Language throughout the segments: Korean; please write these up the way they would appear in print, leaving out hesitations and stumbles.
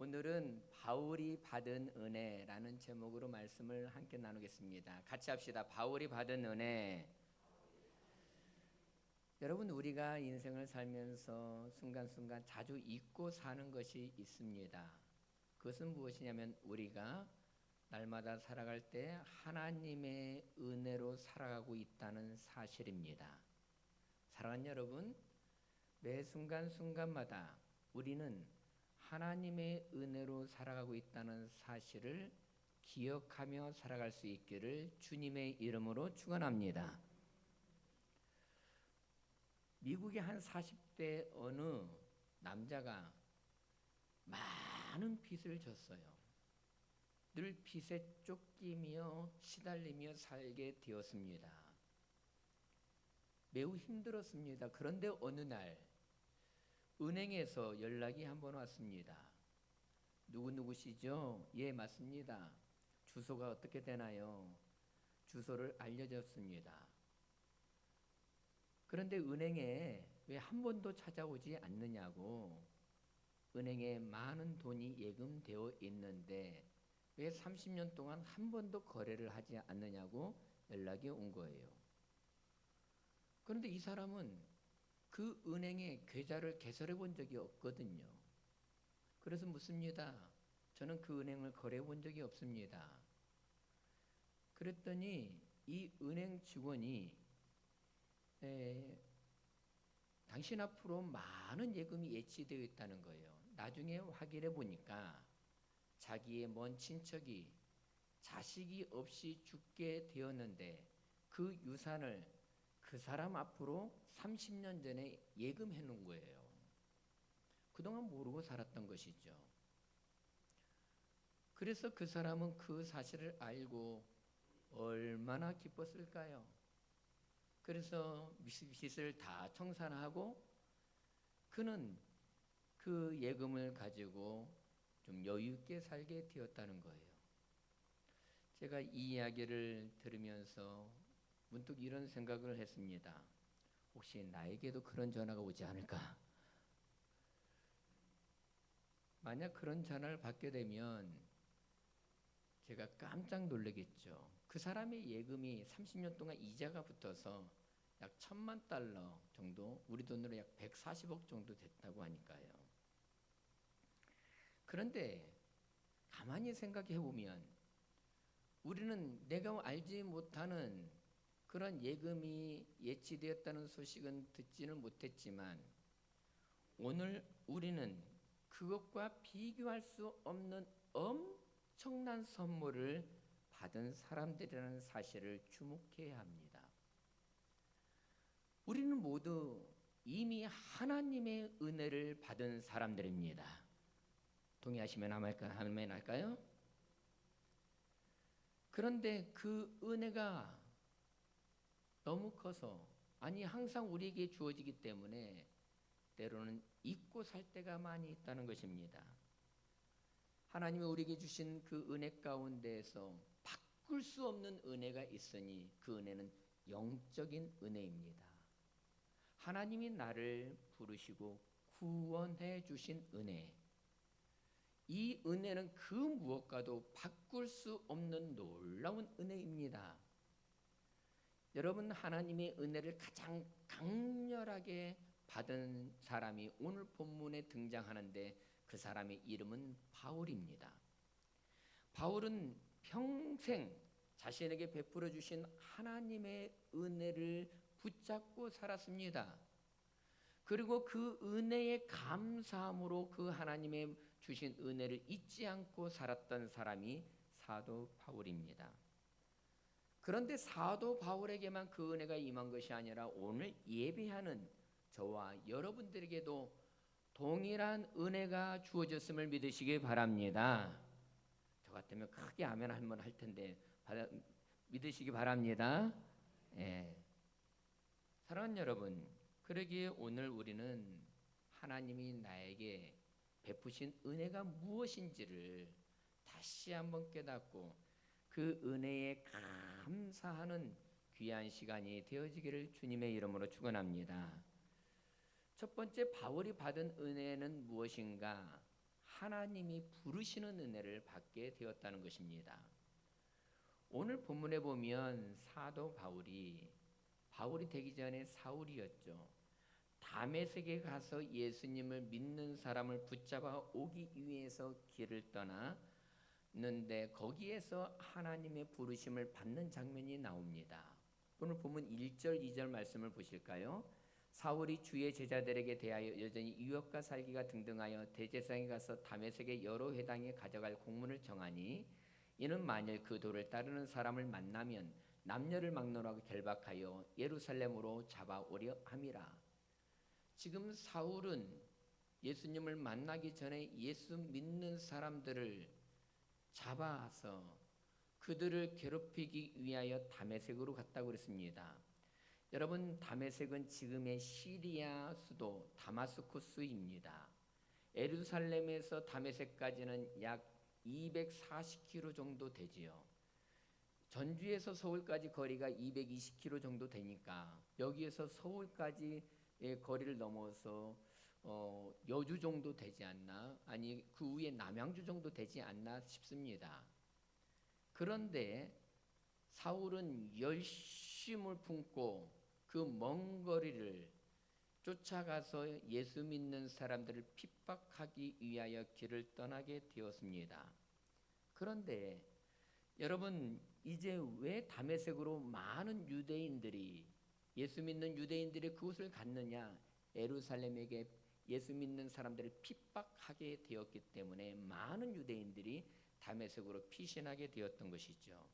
오늘은 바울이 받은 은혜라는 제목으로 말씀을 함께 나누겠습니다. 같이 합시다. 바울이 받은 은혜. 여러분, 우리가 인생을 살면서 순간순간 자주 잊고 사는 것이 있습니다. 그것은 무엇이냐면 우리가 날마다 살아갈 때 하나님의 은혜로 살아가고 있다는 사실입니다. 사랑하는 여러분, 매 순간순간마다 우리는 하나님의 은혜로 살아가고 있다는 사실을 기억하며 살아갈 수 있기를 주님의 이름으로 축원합니다. 미국의 한 40대 어느 남자가 많은 빚을 졌어요. 늘 빚에 쫓기며 시달리며 살게 되었습니다. 매우 힘들었습니다. 그런데 어느 날 은행에서 연락이 한 번 왔습니다. 누구시죠? 예, 맞습니다. 주소가 어떻게 되나요? 주소를 알려줬습니다. 그런데 은행에 왜 한 번도 찾아오지 않느냐고, 은행에 많은 돈이 예금되어 있는데 왜 30년 동안 한 번도 거래를 하지 않느냐고 연락이 온 거예요. 그런데 이 사람은 그 은행의 계좌를 개설해 본 적이 없거든요. 그래서 묻습니다. 저는 그 은행을 거래해 본 적이 없습니다. 그랬더니 이 은행 직원이 당신 앞으로 많은 예금이 예치되어 있다는 거예요. 나중에 확인해 보니까 자기의 먼 친척이 자식이 없이 죽게 되었는데 그 유산을 그 사람 앞으로 30년 전에 예금해 놓은 거예요. 그동안 모르고 살았던 것이죠. 그래서 그 사람은 그 사실을 알고 얼마나 기뻤을까요? 그래서 빚을 다 청산하고 그는 그 예금을 가지고 좀 여유 있게 살게 되었다는 거예요. 제가 이 이야기를 들으면서 문득 이런 생각을 했습니다. 혹시 나에게도 그런 전화가 오지 않을까? 만약 그런 전화를 받게 되면 제가 깜짝 놀라겠죠. 그 사람의 예금이 30년 동안 이자가 붙어서 약 $10,000,000 정도, 우리 돈으로 약 140억 정도 됐다고 하니까요. 그런데 가만히 생각해 보면 우리는 내가 알지 못하는 그런 예금이 예치되었다는 소식은 듣지는 못했지만 오늘 우리는 그것과 비교할 수 없는 엄청난 선물을 받은 사람들이라는 사실을 주목해야 합니다. 우리는 모두 이미 하나님의 은혜를 받은 사람들입니다. 동의하시면 아멘 할까요? 그런데 그 은혜가 너무 커서, 아니 항상 우리에게 주어지기 때문에 때로는 잊고 살 때가 많이 있다는 것입니다. 하나님이 우리에게 주신 그 은혜 가운데에서 바꿀 수 없는 은혜가 있으니 그 은혜는 영적인 은혜입니다. 하나님이 나를 부르시고 구원해 주신 은혜, 이 은혜는 그 무엇과도 바꿀 수 없는 놀라운 은혜입니다. 여러분, 하나님의 은혜를 가장 강렬하게 받은 사람이 오늘 본문에 등장하는데 그 사람의 이름은 바울입니다. 바울은 평생 자신에게 베풀어 주신 하나님의 은혜를 붙잡고 살았습니다. 그리고 그 은혜에 감사함으로 그 하나님의 주신 은혜를 잊지 않고 살았던 사람이 사도 바울입니다. 그런데 사도 바울에게만 그 은혜가 임한 것이 아니라 오늘 예배하는 저와 여러분들에게도 동일한 은혜가 주어졌음을 믿으시기 바랍니다. 저 같으면 크게 아멘 한번 할 텐데 믿으시기 바랍니다. 예. 사랑하는 여러분, 그러기에 오늘 우리는 하나님이 나에게 베푸신 은혜가 무엇인지를 다시 한번 깨닫고 그 은혜에 감사하는 귀한 시간이 되어지기를 주님의 이름으로 축원합니다. 첫 번째, 바울이 받은 은혜는 무엇인가? 하나님이 부르시는 은혜를 받게 되었다는 것입니다. 오늘 본문에 보면 사도 바울이 되기 전에 사울이었죠. 다메섹에 가서 예수님을 믿는 사람을 붙잡아 오기 위해서 길을 떠났는데 거기에서 하나님의 부르심을 받는 장면이 나옵니다. 오늘 본문 1절 2절 말씀을 보실까요? 사울이 주의 제자들에게 대하여 여전히 유업과 살기가 등등하여 대제사장에 가서 다메섹의 여러 회당에 가져갈 공문을 정하니 이는 만일 그 도를 따르는 사람을 만나면 남녀를 막론하고 결박하여 예루살렘으로 잡아오려 함이라. 지금 사울은 예수님을 만나기 전에 예수 믿는 사람들을 잡아서 그들을 괴롭히기 위하여 다메섹으로 갔다고 그랬습니다. 여러분, 다메섹은 지금의 시리아 수도 다마스쿠스입니다. 예루살렘에서 다메섹까지는 약 240km 정도 되지요. 전주에서 서울까지 거리가 220km 정도 되니까 여기에서 서울까지 거리를 넘어서 여주 정도 되지 않나, 아니 그 위에 남양주 정도 되지 않나 싶습니다. 그런데 사울은 열심을 품고 그 먼 거리를 쫓아가서 예수 믿는 사람들을 핍박하기 위하여 길을 떠나게 되었습니다. 그런데 여러분, 이제 왜 다메섹으로 많은 유대인들이, 예수 믿는 유대인들이 그곳을 갔느냐? 예루살렘에게 예수 믿는 사람들을 핍박하게 되었기 때문에 많은 유대인들이 다메섹으로 피신하게 되었던 것이죠.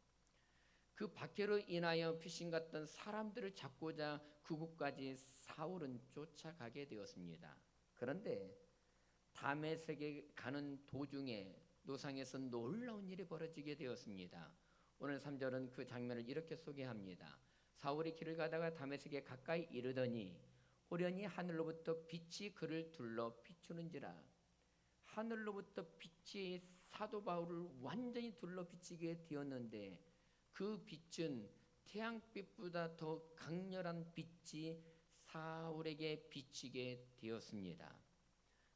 그 박해로 인하여 피신 갔던 사람들을 잡고자 그곳까지 사울은 쫓아가게 되었습니다. 그런데 다메섹에 가는 도중에 노상에서 놀라운 일이 벌어지게 되었습니다. 오늘 3절은 그 장면을 이렇게 소개합니다. 사울이 길을 가다가 다메섹에 가까이 이르더니 호련히 하늘로부터 빛이 그를 둘러 비추는지라. 하늘로부터 빛이 사도 바울을 완전히 둘러 비치게 되었는데 그 빛은 태양빛보다 더 강렬한 빛이 사울에게 비치게 되었습니다.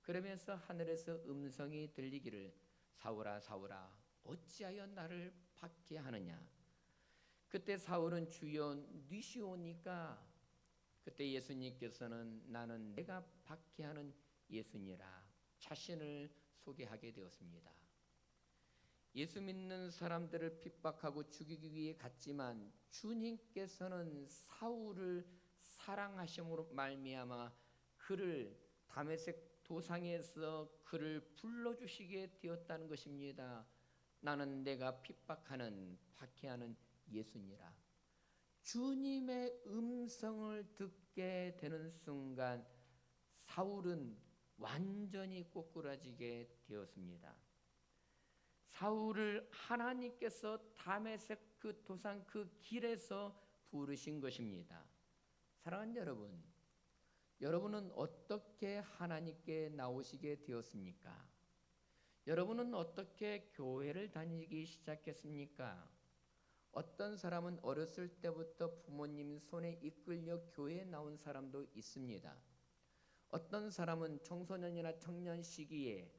그러면서 하늘에서 음성이 들리기를 사울아 사울아 어찌하여 나를 박해하느냐. 그때 사울은 주여 니시오니까. 그때 예수님께서는 나는 내가 박해하는 예수니라 자신을 소개하게 되었습니다. 예수 믿는 사람들을 핍박하고 죽이기 위해 갔지만 주님께서는 사울을 사랑하심으로 말미암아 그를 다메섹 도상에서 그를 불러주시게 되었다는 것입니다. 나는 내가 핍박하는 박해하는 예수니라. 주님의 음성을 듣게 되는 순간 사울은 완전히 꼬꾸라지게 되었습니다. 사울을 하나님께서 다메섹 그 도상 그 길에서 부르신 것입니다. 사랑하는 여러분, 여러분은 어떻게 하나님께 나오시게 되었습니까? 여러분은 어떻게 교회를 다니기 시작했습니까? 어떤 사람은 어렸을 때부터 부모님 손에 이끌려 교회에 나온 사람도 있습니다. 어떤 사람은 청소년이나 청년 시기에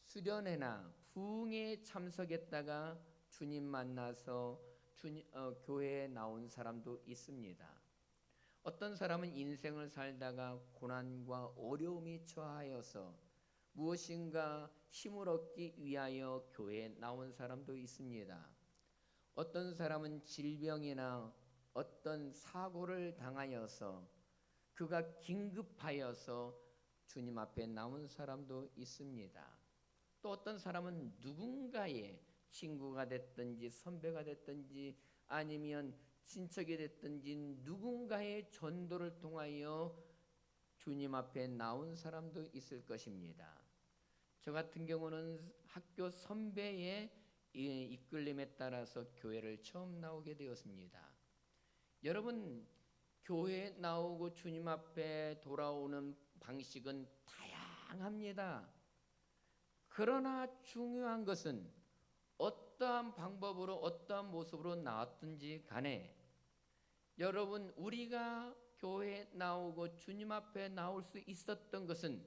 수련회나 부흥회에 참석했다가 주님 만나서 교회에 나온 사람도 있습니다. 어떤 사람은 인생을 살다가 고난과 어려움이 처하여서 무엇인가 힘을 얻기 위하여 교회에 나온 사람도 있습니다. 어떤 사람은 질병이나 어떤 사고를 당하여서 그가 긴급하여서 주님 앞에 나온 사람도 있습니다. 또 어떤 사람은 누군가의 친구가 됐든지 선배가 됐든지 아니면 친척이 됐든지 누군가의 전도를 통하여 주님 앞에 나온 사람도 있을 것입니다. 저 같은 경우는 학교 선배의 이끌림에 따라서 교회를 처음 나오게 되었습니다. 여러분, 교회에 나오고 주님 앞에 돌아오는 방식은 다양합니다. 그러나 중요한 것은 어떠한 방법으로 어떠한 모습으로 나왔든지 간에 여러분, 우리가 교회에 나오고 주님 앞에 나올 수 있었던 것은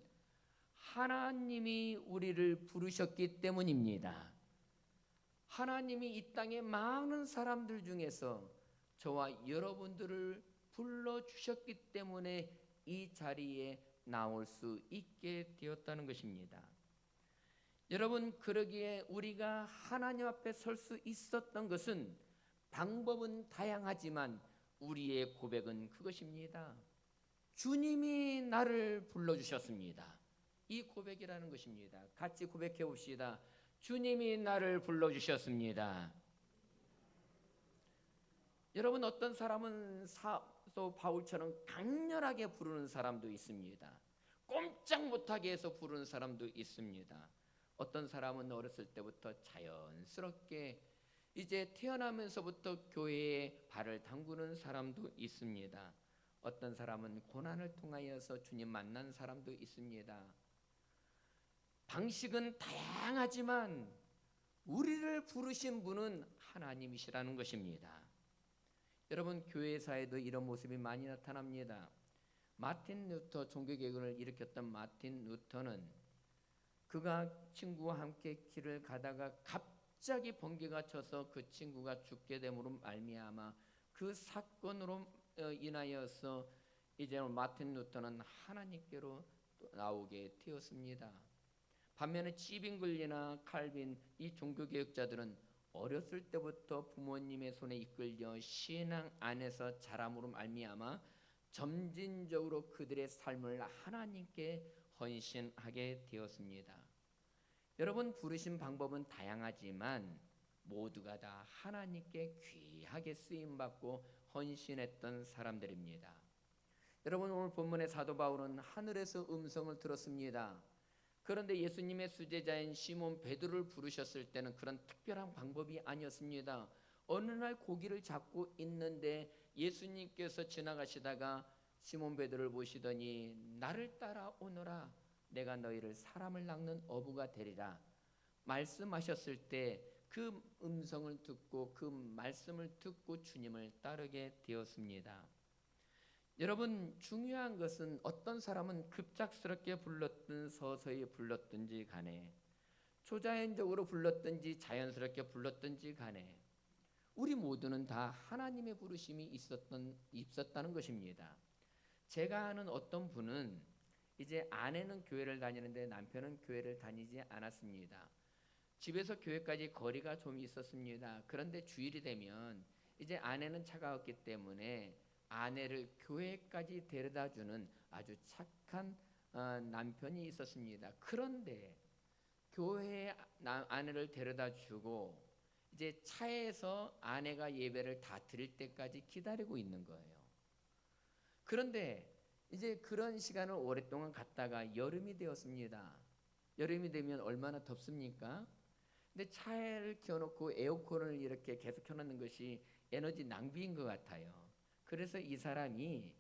하나님이 우리를 부르셨기 때문입니다. 하나님이 이 땅의 많은 사람들 중에서 저와 여러분들을 불러주셨기 때문에 이 자리에 나올 수 있게 되었다는 것입니다. 여러분, 그러기에 우리가 하나님 앞에 설 수 있었던 것은 방법은 다양하지만 우리의 고백은 그것입니다. 주님이 나를 불러주셨습니다. 이 고백이라는 것입니다. 같이 고백해 봅시다. 주님이 나를 불러주셨습니다. 여러분, 어떤 사람은 사도 바울처럼 강렬하게 부르는 사람도 있습니다. 꼼짝 못하게 해서 부르는 사람도 있습니다. 어떤 사람은 어렸을 때부터 자연스럽게 이제 태어나면서부터 교회에 발을 담그는 사람도 있습니다. 어떤 사람은 고난을 통하여서 주님 만난 사람도 있습니다. 방식은 다양하지만 우리를 부르신 분은 하나님이시라는 것입니다. 여러분, 교회사에도 이런 모습이 많이 나타납니다. 마틴 루터, 종교개혁을 일으켰던 마틴 루터는 그가 친구와 함께 길을 가다가 갑자기 번개가 쳐서 그 친구가 죽게 됨으로 말미암아 그 사건으로 인하여서 이제 마틴 루터는 하나님께로 나오게 되었습니다. 반면에 찌빙글리나 칼빈, 이 종교개혁자들은 어렸을 때부터 부모님의 손에 이끌려 신앙 안에서 자람으로 말미암아 점진적으로 그들의 삶을 하나님께 헌신하게 되었습니다. 여러분, 부르신 방법은 다양하지만 모두가 다 하나님께 귀하게 쓰임받고 헌신했던 사람들입니다. 여러분, 오늘 본문의 사도 바울은 하늘에서 음성을 들었습니다. 그런데 예수님의 수제자인 시몬 베드로를 부르셨을 때는 그런 특별한 방법이 아니었습니다. 어느 날 고기를 잡고 있는데 예수님께서 지나가시다가 시몬 베드로를 보시더니 나를 따라오너라, 내가 너희를 사람을 낚는 어부가 되리라 말씀하셨을 때 그 음성을 듣고 그 말씀을 듣고 주님을 따르게 되었습니다. 여러분, 중요한 것은 어떤 사람은 급작스럽게 불렀든 서서히 불렀든지 간에 초자연적으로 불렀든지 자연스럽게 불렀든지 간에 우리 모두는 다 하나님의 부르심이 있었다는 것입니다. 제가 아는 어떤 분은 이제 아내는 교회를 다니는데 남편은 교회를 다니지 않았습니다. 집에서 교회까지 거리가 좀 있었습니다. 그런데 주일이 되면 이제 아내는 차가 없기 때문에 아내를 교회까지 데려다주는 아주 착한 남편이 있었습니다. 그런데 교회에 아내를 데려다주고 이제 차에서 아내가 예배를 다 드릴 때까지 기다리고 있는 거예요. 그런데 이제 그런 시간을 오랫동안 갔다가 여름이 되었습니다. 여름이 되면 얼마나 덥습니까? 근데 차를 켜놓고 에어컨을 이렇게 계속 켜놓는 것이 에너지 낭비인 것 같아요. 그래서 이 사람이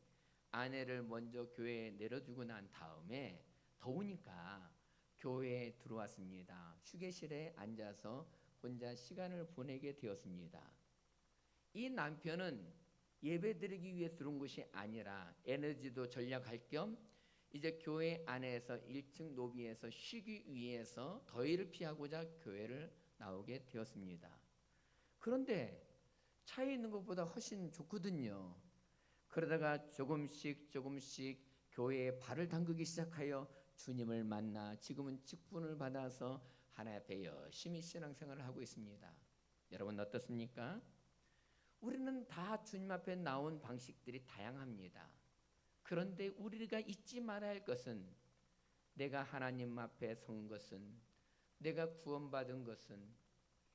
아내를 먼저 교회에 내려주고 난 다음에 더우니까 교회에 들어왔습니다. 휴게실에 앉아서 혼자 시간을 보내게 되었습니다. 이 남편은 예배드리기 위해 들어온 것이 아니라 에너지도 절약할 겸 이제 교회 안에서 1층 로비에서 쉬기 위해서 더위를 피하고자 교회를 나오게 되었습니다. 그런데 차에 있는 것보다 훨씬 좋거든요. 그러다가 조금씩 교회에 발을 담그기 시작하여 주님을 만나 지금은 직분을 받아서 하나님 앞에 열심히 신앙생활을 하고 있습니다. 여러분 어떻습니까? 우리는 다 주님 앞에 나온 방식들이 다양합니다. 그런데 우리가 잊지 말아야 할 것은 내가 하나님 앞에 선 것은, 내가 구원받은 것은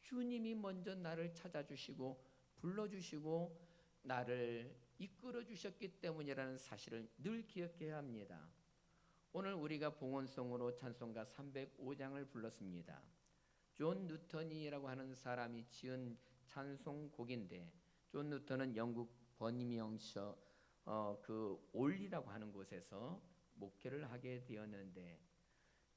주님이 먼저 나를 찾아주시고 불러주시고 나를 이끌어 주셨기 때문이라는 사실을 늘 기억해야 합니다. 오늘 우리가 봉헌송으로 찬송가 305장을 불렀습니다. 존 누턴이라고 하는 사람이 지은 찬송곡인데, 존 누턴은 영국 버밍엄셔 그 올리라고 하는 곳에서 목회를 하게 되었는데,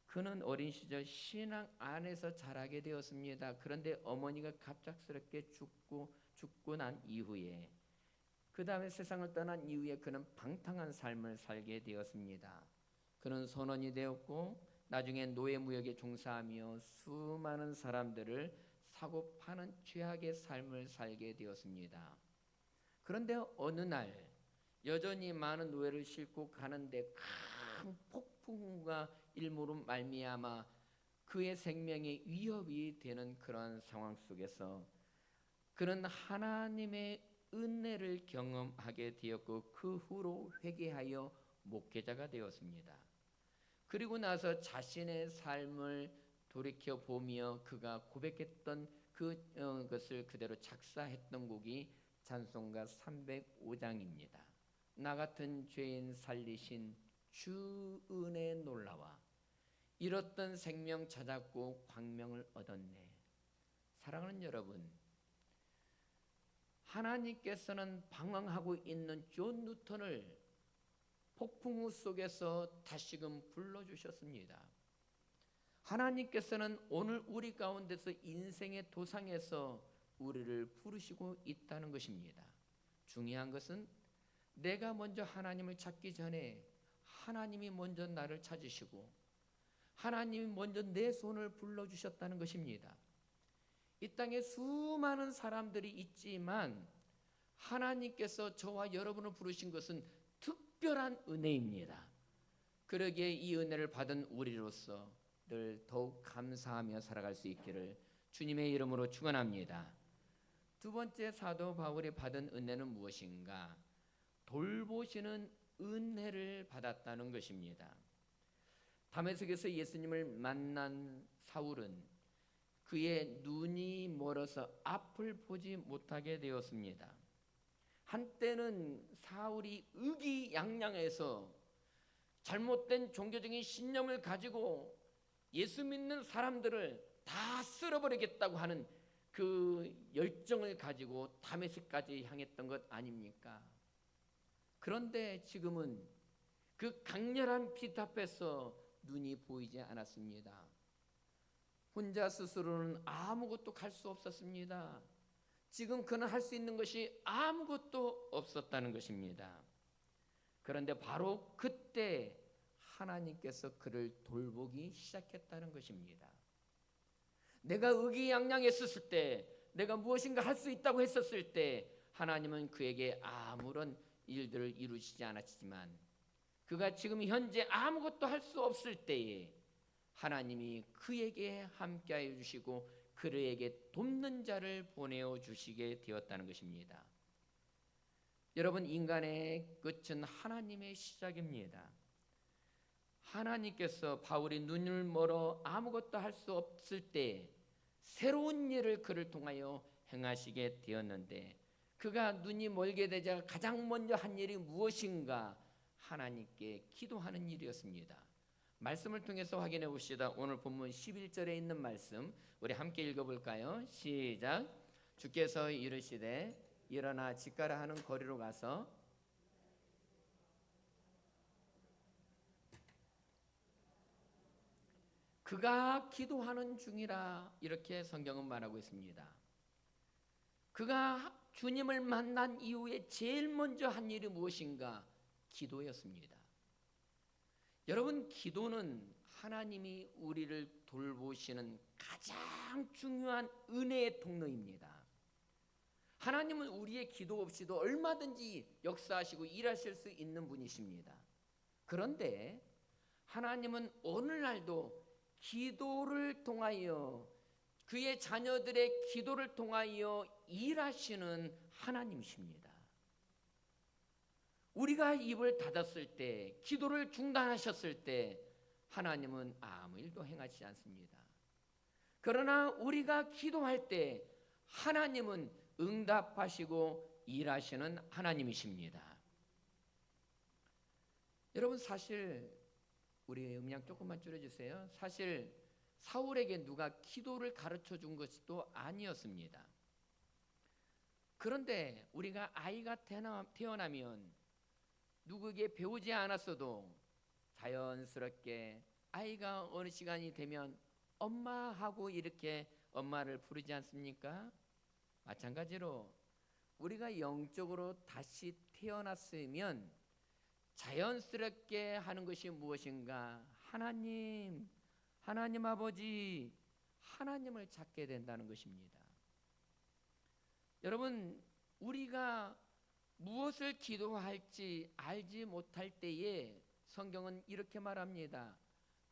그는 어린 시절 신앙 안에서 자라게 되었습니다. 그런데 어머니가 갑작스럽게 죽고 난 이후에, 그 다음에 세상을 떠난 이후에 그는 방탕한 삶을 살게 되었습니다. 그는 선원이 되었고 나중에 노예무역에 종사하며 수많은 사람들을 사고 파는 죄악의 삶을 살게 되었습니다. 그런데 어느 날 여전히 많은 노예를 싣고 가는데 큰 폭풍우가 일모로 말미암아 그의 생명에 위협이 되는 그런 상황 속에서 그는 하나님의 은혜를 경험하게 되었고 그 후로 회개하여 목회자가 되었습니다. 그리고 나서 자신의 삶을 돌이켜 보며 그가 고백했던 그것을 그대로 작사했던 곡이 찬송가 305장입니다. 나 같은 죄인 살리신 주 은혜 놀라와 잃었던 생명 찾았고 광명을 얻었네. 사랑하는 여러분, 하나님께서는 방황하고 있는 존 뉴턴을 폭풍우 속에서 다시금 불러주셨습니다. 하나님께서는 오늘 우리 가운데서 인생의 도상에서 우리를 부르시고 있다는 것입니다. 중요한 것은 내가 먼저 하나님을 찾기 전에 하나님이 먼저 나를 찾으시고 하나님이 먼저 내 손을 불러주셨다는 것입니다. 이 땅에 수많은 사람들이 있지만 하나님께서 저와 여러분을 부르신 것은 특별한 은혜입니다. 그러기에 이 은혜를 받은 우리로서 늘 더욱 감사하며 살아갈 수 있기를 주님의 이름으로 축원합니다. 두 번째 사도 바울이 받은 은혜는 무엇인가? 돌보시는 은혜를 받았다는 것입니다. 다메섹에서 예수님을 만난 사울은 그의 눈이 멀어서 앞을 보지 못하게 되었습니다. 한때는 사울이 의기양양해서 잘못된 종교적인 신념을 가지고 예수 믿는 사람들을 다 쓸어버리겠다고 하는 그 열정을 가지고 다메섹까지 향했던 것 아닙니까? 그런데 지금은 그 강렬한 빛 앞에서 눈이 보이지 않았습니다. 혼자 스스로는 아무것도 할 수 없었습니다. 지금 그는 할 수 있는 것이 아무것도 없었다는 것입니다. 그런데 바로 그때 하나님께서 그를 돌보기 시작했다는 것입니다. 내가 의기양양했었을 때, 내가 무엇인가 할 수 있다고 했었을 때 하나님은 그에게 아무런 일들을 이루시지 않았지만 그가 지금 현재 아무것도 할 수 없을 때에 하나님이 그에게 함께하여 주시고 그에게 돕는 자를 보내어 주시게 되었다는 것입니다. 여러분, 인간의 끝은 하나님의 시작입니다. 하나님께서 바울이 눈을 멀어 아무것도 할 수 없을 때 새로운 일을 그를 통하여 행하시게 되었는데 그가 눈이 멀게 되자 가장 먼저 한 일이 무엇인가? 하나님께 기도하는 일이었습니다. 말씀을 통해서 확인해 봅시다. 오늘 본문 11절에 있는 말씀 우리 함께 읽어볼까요? 시작. 주께서 이르시되 일어나 집 가라 하는 거리로 가서 그가 기도하는 중이라 이렇게 성경은 말하고 있습니다. 그가 주님을 만난 이후에 제일 먼저 한 일이 무엇인가? 기도였습니다. 여러분, 기도는 하나님이 우리를 돌보시는 가장 중요한 은혜의 통로입니다. 하나님은 우리의 기도 없이도 얼마든지 역사하시고 일하실 수 있는 분이십니다. 그런데 하나님은 오늘날도 기도를 통하여 그의 자녀들의 기도를 통하여 일하시는 하나님이십니다. 우리가 입을 닫았을 때, 기도를 중단하셨을 때 하나님은 아무 일도 행하지 않습니다. 그러나 우리가 기도할 때 하나님은 응답하시고 일하시는 하나님이십니다. 여러분, 사실 우리 음량 조금만 줄여주세요. 사실 사울에게 누가 기도를 가르쳐 준 것도 아니었습니다. 그런데 우리가 아이가 태어나면 누구에게 배우지 않았어도 자연스럽게 아이가 어느 시간이 되면 엄마 하고 이렇게 엄마를 부르지 않습니까? 마찬가지로 우리가 영적으로 다시 태어났으면 자연스럽게 하는 것이 무엇인가? 하나님, 하나님 아버지, 하나님을 찾게 된다는 것입니다. 여러분, 우리가 무엇을 기도할지 알지 못할 때에 성경은 이렇게 말합니다.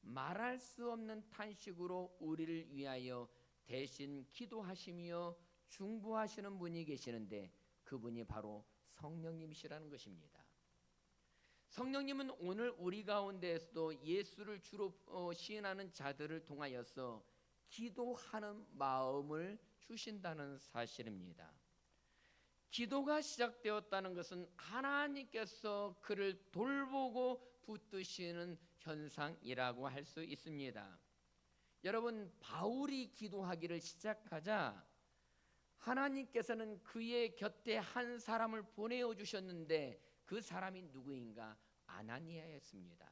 말할 수 없는 탄식으로 우리를 위하여 대신 기도하시며 중보하시는 분이 계시는데 그분이 바로 성령님이시라는 것입니다. 성령님은 오늘 우리 가운데에서도 예수를 주로 시인하는 자들을 통하여서 기도하는 마음을 주신다는 사실입니다. 기도가 시작되었다는 것은 하나님께서 그를 돌보고 붙드시는 현상이라고 할 수 있습니다. 여러분, 바울이 기도하기를 시작하자 하나님께서는 그의 곁에 한 사람을 보내어 주셨는데 그 사람이 누구인가? 아나니아였습니다.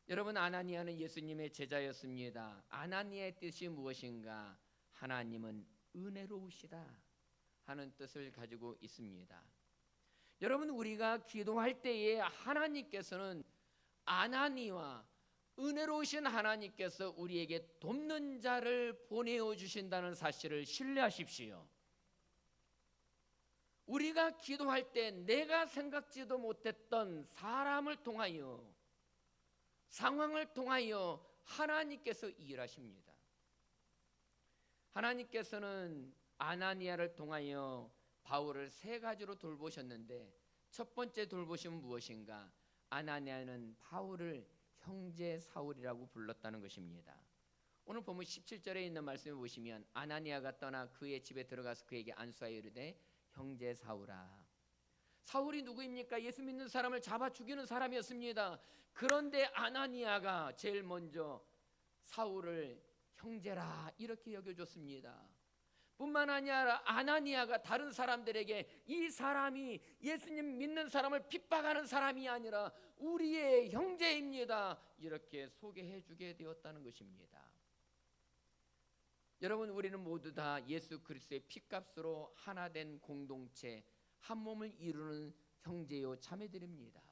여러분, 아나니아는 예수님의 제자였습니다. 아나니아의 뜻이 무엇인가? 하나님은 은혜로우시다 하는 뜻을 가지고 있습니다. 여러분, 우리가 기도할 때에 하나님께서는 아나니와 은혜로우신 하나님께서 우리에게 돕는 자를 보내어 주신다는 사실을 신뢰하십시오. 우리가 기도할 때 내가 생각지도 못했던 사람을 통하여, 상황을 통하여 하나님께서 일하십니다. 하나님께서는 아나니아를 통하여 바울을 세 가지로 돌보셨는데 첫 번째 돌보심은 무엇인가? 아나니아는 바울을 형제 사울이라고 불렀다는 것입니다. 오늘 보면 17절에 있는 말씀을 보시면 아나니아가 떠나 그의 집에 들어가서 그에게 안수하여 이르되 형제 사울아. 사울이 누구입니까? 예수 믿는 사람을 잡아 죽이는 사람이었습니다. 그런데 아나니아가 제일 먼저 사울을 형제라 이렇게 여겨줬습니다. 뿐만 아니라 아나니아가 다른 사람들에게 이 사람이 예수님 믿는 사람을 핍박하는 사람이 아니라 우리의 형제입니다 이렇게 소개해 주게 되었다는 것입니다. 여러분, 우리는 모두 다 예수 그리스도의 피값으로 하나 된 공동체, 한 몸을 이루는 형제요 자매들입니다.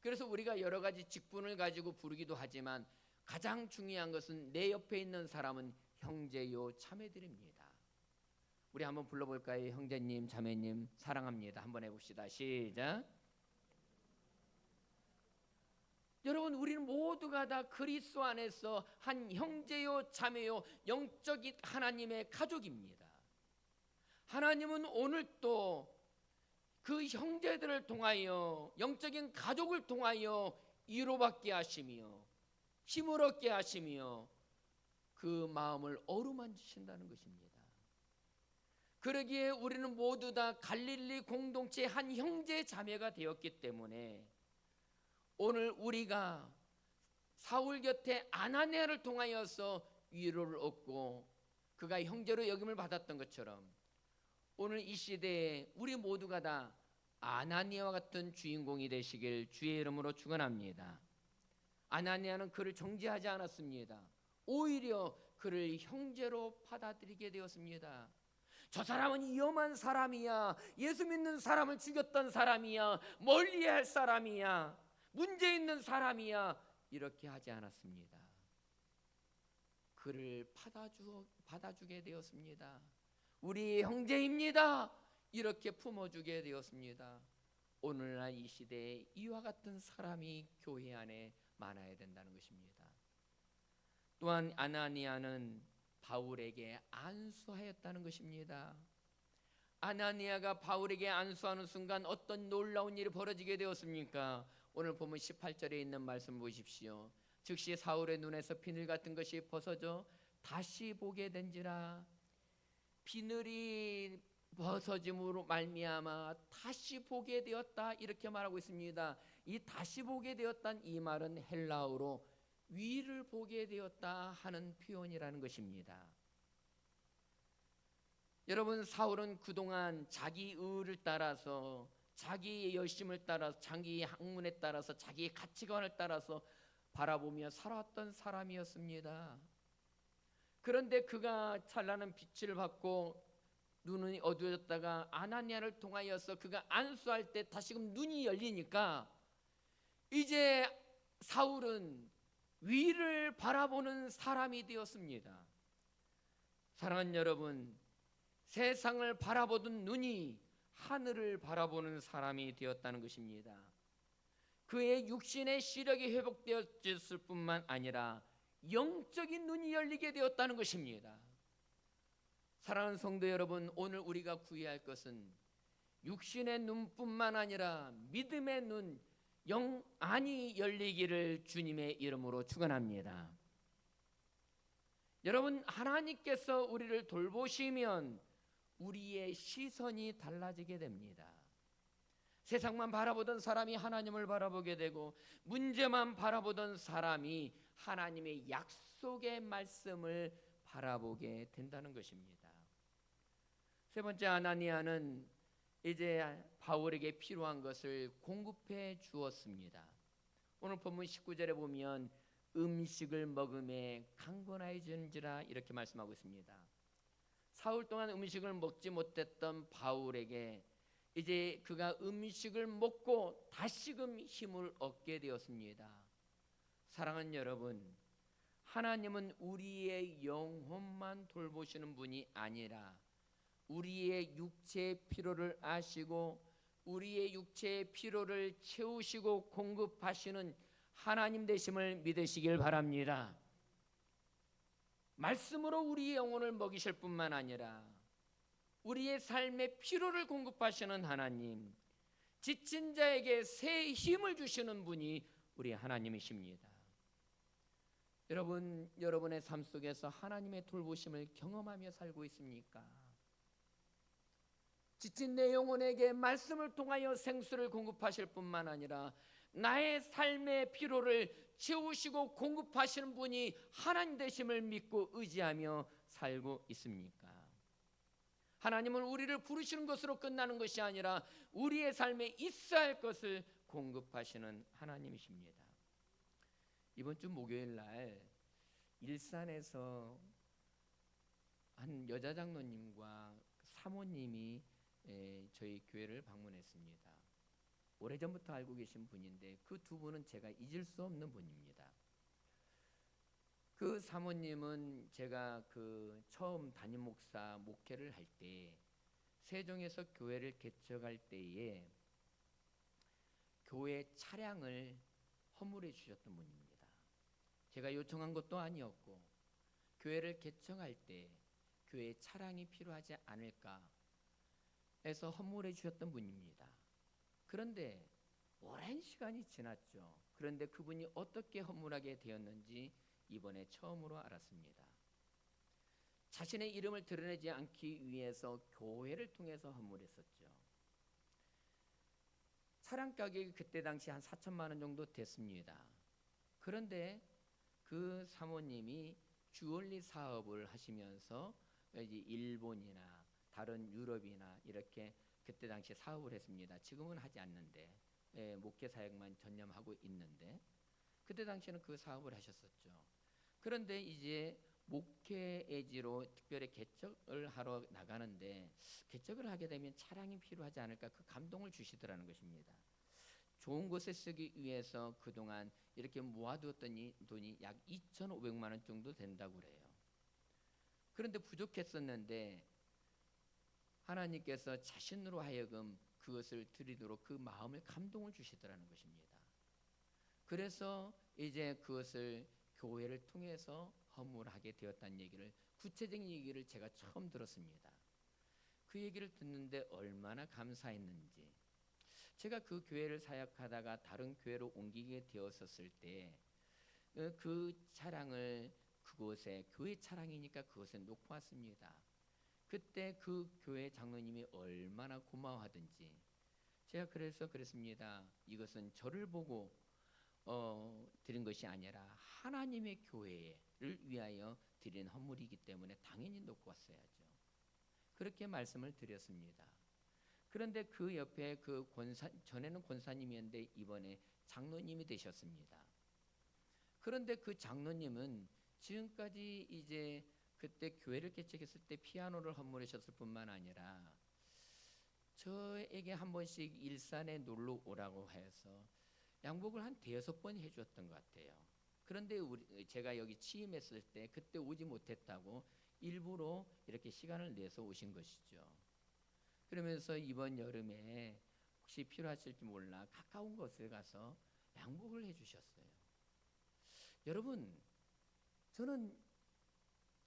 그래서 우리가 여러 가지 직분을 가지고 부르기도 하지만 가장 중요한 것은 내 옆에 있는 사람은 형제요 자매들입니다. 우리 한번 불러볼까요? 형제님, 자매님, 사랑합니다. 한번 해봅시다. 시작. 여러분, 우리는 모두가 다 그리스도 안에서 한 형제요 자매요 영적인 하나님의 가족입니다. 하나님은 오늘 또 그 형제들을 통하여, 영적인 가족을 통하여 위로받게 하시며 힘을 얻게 하시며 그 마음을 어루만지신다는 것입니다. 그러기에 우리는 모두 다 갈릴리 공동체의 한 형제 자매가 되었기 때문에 오늘 우리가 사울 곁에 아나니아를 통하여서 위로를 얻고 그가 형제로 여김을 받았던 것처럼 오늘 이 시대에 우리 모두가 다 아나니아와 같은 주인공이 되시길 주의 이름으로 축원합니다. 아나니아는 그를 정죄하지 않았습니다. 오히려 그를 형제로 받아들이게 되었습니다. 저 사람은 위험한 사람이야, 예수 믿는 사람을 죽였던 사람이야, 멀리할 사람이야, 문제 있는 사람이야 이렇게 하지 않았습니다. 그를 받아주게 되었습니다. 우리 형제입니다 이렇게 품어주게 되었습니다. 오늘날 이 시대에 이와 같은 사람이 교회 안에 많아야 된다는 것입니다. 또한 아나니아는 바울에게 안수하였다는 것입니다. 아나니아가 바울에게 안수하는 순간 어떤 놀라운 일이 벌어지게 되었습니까? 오늘 보면 18절에 있는 말씀 보십시오. 즉시 사울의 눈에서 비늘 같은 것이 벗어져 다시 보게 된지라. 비늘이 벗어짐으로 말미암아 다시 보게 되었다 이렇게 말하고 있습니다. 이 다시 보게 되었다는 이 말은 헬라어로 위를 보게 되었다 하는 표현이라는 것입니다. 여러분, 사울은 그동안 자기 의를 따라서, 자기의 열심을 따라서, 자기의 학문에 따라서, 자기의 가치관을 따라서 바라보며 살아왔던 사람이었습니다. 그런데 그가 찬란한 빛을 받고 눈이 어두워졌다가 아나니아를 통하여서 그가 안수할 때 다시금 눈이 열리니까 이제 사울은 위를 바라보는 사람이 되었습니다. 사랑하는 여러분, 세상을 바라보던 눈이 하늘을 바라보는 사람이 되었다는 것입니다. 그의 육신의 시력이 회복되었을 뿐만 아니라 영적인 눈이 열리게 되었다는 것입니다. 사랑하는 성도 여러분, 오늘 우리가 구해야 할 것은 육신의 눈뿐만 아니라 믿음의 눈, 영 안이 열리기를 주님의 이름으로 축원합니다. 여러분, 하나님께서 우리를 돌보시면 우리의 시선이 달라지게 됩니다. 세상만 바라보던 사람이 하나님을 바라보게 되고, 문제만 바라보던 사람이 하나님의 약속의 말씀을 바라보게 된다는 것입니다. 세 번째, 아나니아는 이제 바울에게 필요한 것을 공급해 주었습니다. 오늘 본문 19절에 보면 음식을 먹음에 강건해진지라 이렇게 말씀하고 있습니다. 사흘 동안 음식을 먹지 못했던 바울에게 이제 그가 음식을 먹고 다시금 힘을 얻게 되었습니다. 사랑하는 여러분, 하나님은 우리의 영혼만 돌보시는 분이 아니라 우리의 육체의 필요를 아시고 우리의 육체의 필요를 채우시고 공급하시는 하나님 되심을 믿으시길 바랍니다. 말씀으로 우리의 영혼을 먹이실 뿐만 아니라 우리의 삶의 필요를 공급하시는 하나님, 지친 자에게 새 힘을 주시는 분이 우리 하나님이십니다. 여러분, 여러분의 삶 속에서 하나님의 돌보심을 경험하며 살고 있습니까? 지친 내 영혼에게 말씀을 통하여 생수를 공급하실 뿐만 아니라 나의 삶의 필요를 채우시고 공급하시는 분이 하나님 되심을 믿고 의지하며 살고 있습니까? 하나님은 우리를 부르시는 것으로 끝나는 것이 아니라 우리의 삶에 있어야 할 것을 공급하시는 하나님이십니다. 이번 주 목요일 날 일산에서 한 여자 장로님과 사모님이 저희 교회를 방문했습니다. 오래전부터 알고 계신 분인데 그 두 분은 제가 잊을 수 없는 분입니다. 그 사모님은 제가 그 처음 담임 목사 목회를 할 때 세종에서 교회를 개척할 때에 교회 차량을 허물해 주셨던 분입니다. 제가 요청한 것도 아니었고 교회를 개척할 때 교회 차량이 필요하지 않을까 해서 허물해 주셨던 분입니다. 그런데 오랜 시간이 지났죠. 그런데 그분이 어떻게 허물하게 되었는지 이번에 처음으로 알았습니다. 자신의 이름을 드러내지 않기 위해서 교회를 통해서 허물했었죠. 차량 가격이 그때 당시 한 4천만 원 정도 됐습니다. 그런데 그 사모님이 주얼리 사업을 하시면서 이제 일본이나 다른 유럽이나 이렇게 그때 당시 사업을 했습니다. 지금은 하지 않는데 목회 사역만 전념하고 있는데 그때 당시에는 그 사업을 하셨었죠. 그런데 이제 목회의지로 특별히 개척을 하러 나가는데 개척을 하게 되면 차량이 필요하지 않을까 그 감동을 주시더라는 것입니다. 좋은 곳에 쓰기 위해서 그동안 이렇게 모아두었던 돈이 약 2,500만 원 정도 된다고 그래요. 그런데 부족했었는데 하나님께서 자신으로 하여금 그것을 드리도록 그 마음을 감동을 주시더라는 것입니다. 그래서 이제 그것을 교회를 통해서 허물하게 되었다는 얘기를, 구체적인 얘기를 제가 처음 들었습니다. 그 얘기를 듣는데 얼마나 감사했는지. 제가 그 교회를 사역하다가 다른 교회로 옮기게 되었었을 때 그 차량을 그곳에 교회 차량이니까 그곳에 놓고 왔습니다. 그때 그 교회 장로님이 얼마나 고마워하든지 제가 그래서 그랬습니다. 이것은 저를 보고 드린 것이 아니라 하나님의 교회를 위하여 드린 헌물이기 때문에 당연히 놓고 왔어야죠. 그렇게 말씀을 드렸습니다. 그런데 그 옆에 그 전에는 권사님이었는데 이번에 장로님이 되셨습니다. 그런데 그 장로님은 지금까지 이제 그때 교회를 개척했을 때 피아노를 헌물하셨을 뿐만 아니라 저에게 한 번씩 일산에 놀러 오라고 해서 양복을 한 5번 해주었던 것 같아요. 그런데 제가 여기 취임했을 때 그때 오지 못했다고 일부러 이렇게 시간을 내서 오신 것이죠. 그러면서 이번 여름에 혹시 필요하실지 몰라 가까운 곳에 가서 양복을 해주셨어요. 여러분, 저는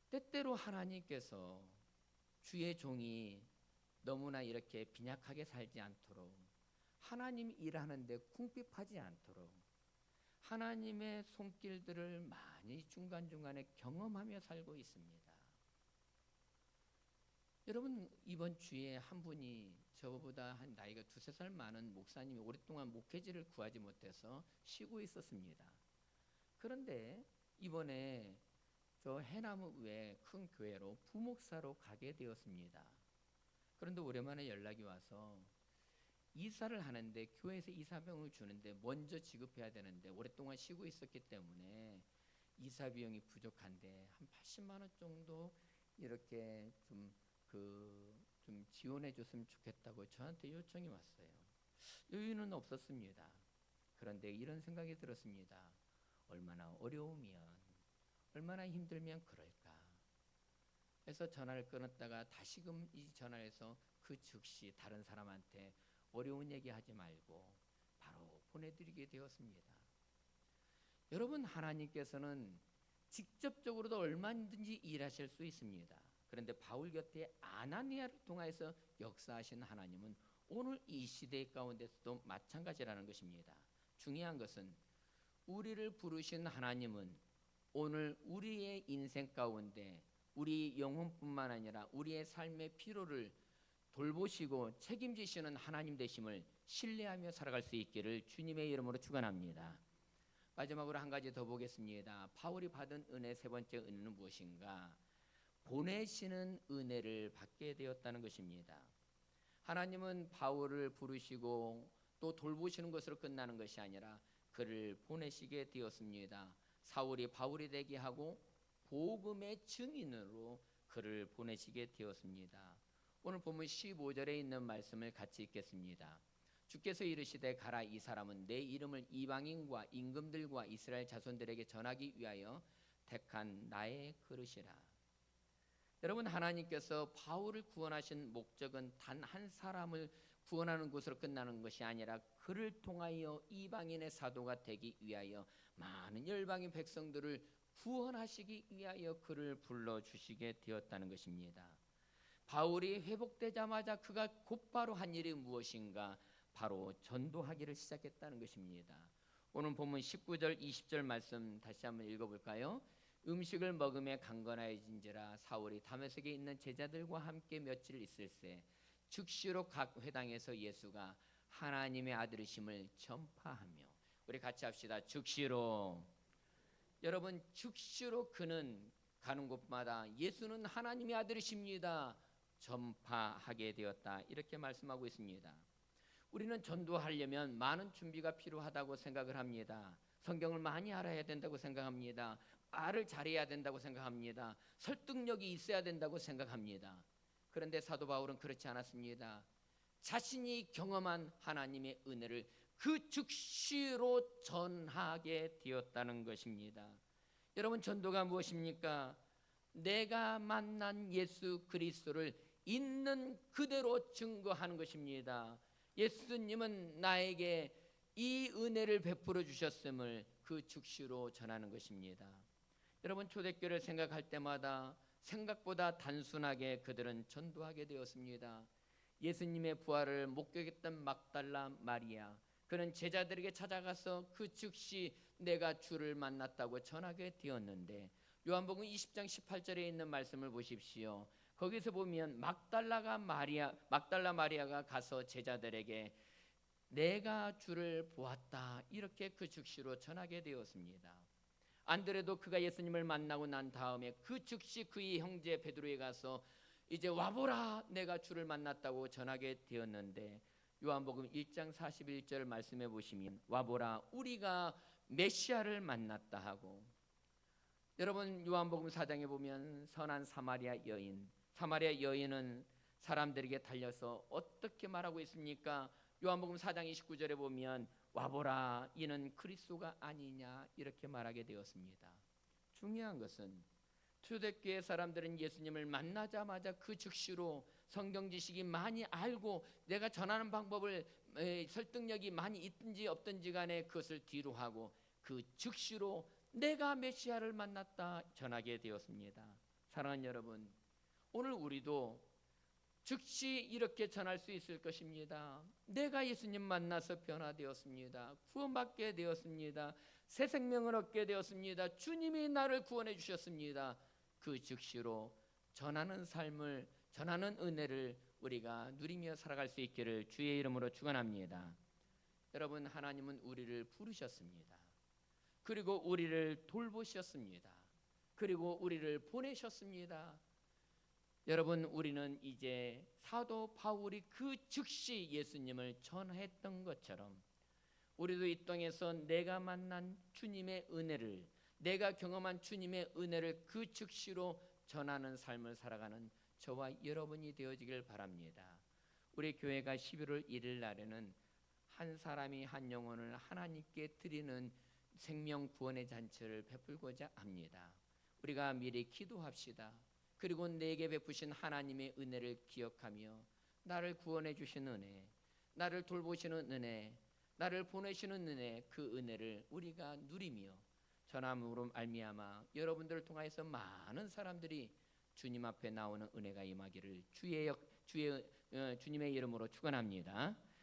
때때로 하나님께서 주의 종이 너무나 이렇게 빈약하게 살지 않도록, 하나님 일하는데 궁핍하지 않도록 하나님의 손길들을 많이 중간중간에 경험하며 살고 있습니다. 여러분, 이번 주에 한 분이 저보다 한 나이가 두세 살 많은 목사님이 오랫동안 목회지를 구하지 못해서 쉬고 있었습니다. 그런데 이번에 저 해남 외 큰 교회로 부목사로 가게 되었습니다. 그런데 오랜만에 연락이 와서 이사를 하는데 교회에서 이사비용을 주는데 먼저 지급해야 되는데 오랫동안 쉬고 있었기 때문에 이사 비용이 부족한데 한 80만 원 정도 이렇게 좀 지원해 줬으면 좋겠다고 저한테 요청이 왔어요. 여유는 없었습니다. 그런데 이런 생각이 들었습니다. 얼마나 어려우면, 얼마나 힘들면 그럴까. 그래서 전화를 끊었다가 다시금 이 전화해서 그 즉시 다른 사람한테 어려운 얘기하지 말고 바로 보내드리게 되었습니다. 여러분, 하나님께서는 직접적으로도 얼마든지 일하실 수 있습니다. 그런데 바울 곁에 아나니아를 통해서 역사하신 하나님은 오늘 이 시대 가운데서도 마찬가지라는 것입니다. 중요한 것은 우리를 부르신 하나님은 오늘 우리의 인생 가운데 우리 영혼뿐만 아니라 우리의 삶의 필요를 돌보시고 책임지시는 하나님 되심을 신뢰하며 살아갈 수 있기를 주님의 이름으로 축원합니다. 마지막으로 한 가지 더 보겠습니다. 바울이 받은 은혜, 세 번째 은혜는 무엇인가? 보내시는 은혜를 받게 되었다는 것입니다. 하나님은 바울을 부르시고 또 돌보시는 것으로 끝나는 것이 아니라 그를 보내시게 되었습니다. 사울이 바울이 되게 하고 복음의 증인으로 그를 보내시게 되었습니다. 오늘 본문 15절에 있는 말씀을 같이 읽겠습니다. 주께서 이르시되 가라, 이 사람은 내 이름을 이방인과 임금들과 이스라엘 자손들에게 전하기 위하여 택한 나의 그릇이라. 여러분, 하나님께서 바울을 구원하신 목적은 단 한 사람을 구원하는 것으로 끝나는 것이 아니라 그를 통하여 이방인의 사도가 되기 위하여 많은 열방의 백성들을 구원하시기 위하여 그를 불러주시게 되었다는 것입니다. 바울이 회복되자마자 그가 곧바로 한 일이 무엇인가? 바로 전도하기를 시작했다는 것입니다. 오늘 본문 19절 20절 말씀 다시 한번 읽어볼까요? 음식을 먹음에 강건하여진지라 사울이 다메섹에 있는 제자들과 함께 며칠 있을새 즉시로 각 회당에서 예수가 하나님의 아들이심을 전파하며, 우리 같이 합시다. 즉시로. 여러분, 즉시로 그는 가는 곳마다 예수는 하나님의 아들이십니다 전파하게 되었다, 이렇게 말씀하고 있습니다. 우리는 전도하려면 많은 준비가 필요하다고 생각을 합니다. 성경을 많이 알아야 된다고 생각합니다. 말을 잘해야 된다고 생각합니다. 설득력이 있어야 된다고 생각합니다. 그런데 사도 바울은 그렇지 않았습니다. 자신이 경험한 하나님의 은혜를 그 즉시로 전하게 되었다는 것입니다. 여러분, 전도가 무엇입니까? 내가 만난 예수 그리스도를 있는 그대로 증거하는 것입니다. 예수님은 나에게 이 은혜를 베풀어 주셨음을 그 즉시로 전하는 것입니다. 여러분, 초대교회를 생각할 때마다 생각보다 단순하게 그들은 전도하게 되었습니다. 예수님의 부활을 목격했던 막달라 마리아, 그는 제자들에게 찾아가서 그 즉시 내가 주를 만났다고 전하게 되었는데, 요한복음 20장 18절에 있는 말씀을 보십시오. 거기서 보면 막달라 마리아가 가서 제자들에게 내가 주를 보았다, 이렇게 그 즉시로 전하게 되었습니다. 안드레도 그가 예수님을 만나고 난 다음에 그 즉시 그의 형제 베드로에 가서 이제 와보라, 내가 주를 만났다고 전하게 되었는데, 요한복음 1장 41절 말씀해 보시면 와보라, 우리가 메시아를 만났다 하고, 여러분, 요한복음 4장에 보면 선한 사마리아 여인은 사람들에게 달려서 어떻게 말하고 있습니까? 요한복음 4장 29절에 보면 와보라 이는 그리스도가 아니냐 이렇게 말하게 되었습니다. 중요한 것은 초대교회 사람들은 예수님을 만나자마자 그 즉시로 성경 지식이 많이 알고 내가 전하는 방법을 설득력이 많이 있든지 없든지 간에 그것을 뒤로 하고 그 즉시로 내가 메시아를 만났다 전하게 되었습니다. 사랑하는 여러분, 오늘 우리도 즉시 이렇게 전할 수 있을 것입니다. 내가 예수님 만나서 변화되었습니다. 구원받게 되었습니다. 새 생명을 얻게 되었습니다. 주님이 나를 구원해 주셨습니다. 그 즉시로 전하는 삶을, 전하는 은혜를 우리가 누리며 살아갈 수 있기를 주의 이름으로 축원합니다. 여러분, 하나님은 우리를 부르셨습니다. 그리고 우리를 돌보셨습니다. 그리고 우리를 보내셨습니다. 여러분, 우리는 이제 사도 바울이 그 즉시 예수님을 전했던 것처럼 우리도 이 땅에서 내가 만난 주님의 은혜를, 내가 경험한 주님의 은혜를 그 즉시로 전하는 삶을 살아가는 저와 여러분이 되어지길 바랍니다. 우리 교회가 11월 1일 날에는 한 사람이 한 영혼을 하나님께 드리는 생명 구원의 잔치를 베풀고자 합니다. 우리가 미리 기도합시다. 그리고 내게 베푸신 하나님의 은혜를 기억하며 나를 구원해 주신 은혜, 나를 돌보시는 은혜, 나를 보내시는 은혜, 그 은혜를 우리가 누리며 전함으로 말미암아 여러분들을 통하여서 많은 사람들이 주님 앞에 나오는 은혜가 임하기를 주님의 이름으로 축원합니다.